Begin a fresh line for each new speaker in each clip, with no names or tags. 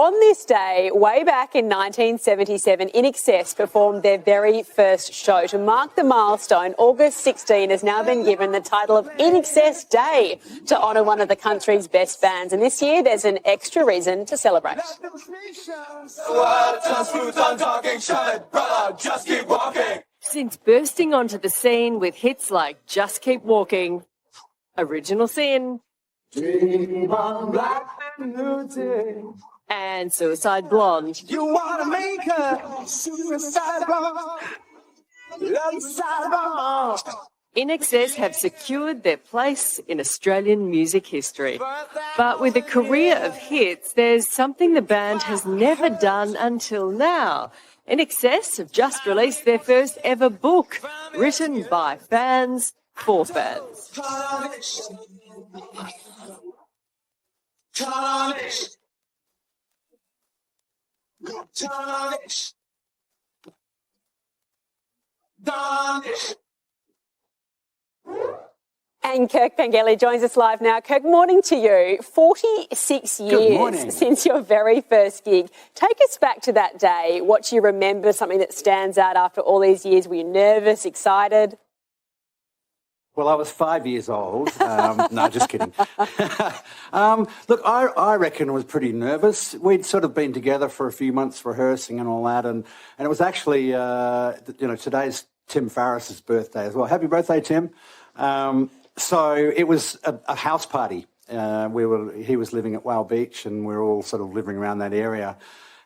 on this day, way back in 1977, INXS performed their very first show. To mark the milestone, August 16 has now been given the title of INXS Day to honour one of the country's best bands. And this year, there's an extra reason to celebrate.
Since bursting onto the scene with hits like Just Keep Walking, Original Sin, and Suicide Blonde,
You wanna make a suicide bomb?
INXS have secured their place in Australian music history. But with a career of hits, there's something the band has never done until now. INXS have just released their first ever book, written by fans for fans.
And Kirk Pengilly joins us live now. Kirk, morning to you. 46 years since your very first gig. Take us back to that day. What do you remember? Something that stands out after all these years? Were you nervous, excited?
Well, I was 5 years old. No, just kidding. Look, I reckon I was pretty nervous. We'd sort of been together for a few months rehearsing and all that, and it was actually, today's Tim Farris's birthday as well. Happy birthday, Tim. So it was a house party. He was living at Whale Beach, and we were all sort of living around that area.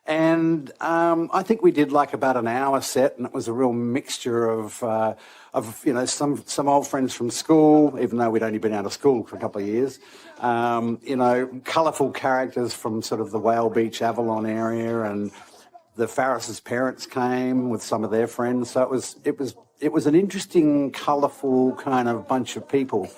And I think we did like about an hour set, and it was a real mixture of some old friends from school, even though we'd only been out of school for a couple of years. Colourful characters from sort of the Whale Beach, Avalon area, and the Farris's parents came with some of their friends. So it was an interesting, colourful kind of bunch of people.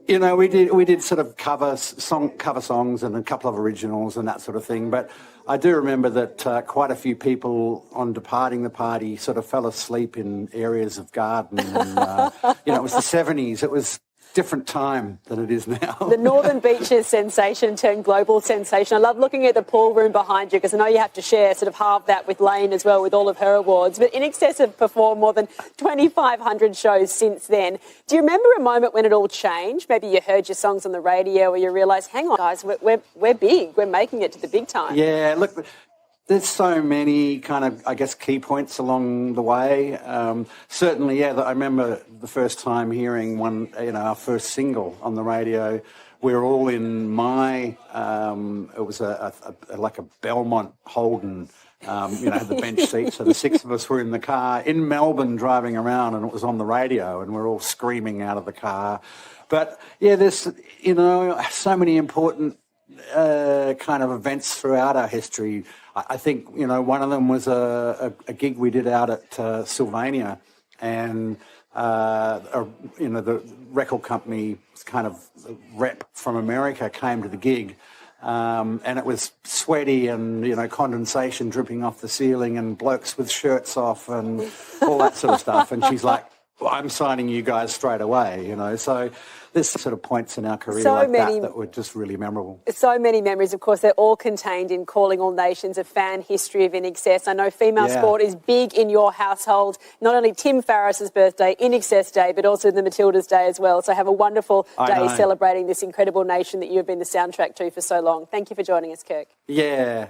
We did sort of cover songs and a couple of originals and that sort of thing. But I do remember that quite a few people on departing the party sort of fell asleep in areas of garden. And, it was the 70s. It was different time than it is now.
The Northern Beaches sensation turned global sensation. I love looking at the pool room behind you because I know you have to share sort of half that with Lane as well with all of her awards. But INXS have performed more than 2,500 shows since then. Do you remember a moment when it all changed? Maybe you heard your songs on the radio or you realised, hang on, guys, we're big. We're making it to the big time.
Yeah, look, there's so many kind of, I guess, key points along the way. Certainly, I remember the first time hearing our first single on the radio. We were all in it was like a Belmont Holden, the bench seat. So the six of us were in the car in Melbourne driving around, and it was on the radio, and we're all screaming out of the car. But yeah, there's, so many important kind of events throughout our history. I think, one of them was a gig we did out at Sylvania, and, the record company kind of rep from America came to the gig, and it was sweaty and, condensation dripping off the ceiling and blokes with shirts off and all that sort of stuff. And she's like, well, I'm signing you guys straight away, So there's sort of points in our career that were just really memorable.
So many memories, of course. They're all contained in Calling All Nations, a fan history of INXS. I know female sport is big in your household. Not only Tim Farris's birthday, INXS Day, but also the Matildas Day as well. So have a wonderful day celebrating this incredible nation that you have been the soundtrack to for so long. Thank you for joining us, Kirk.
Yeah.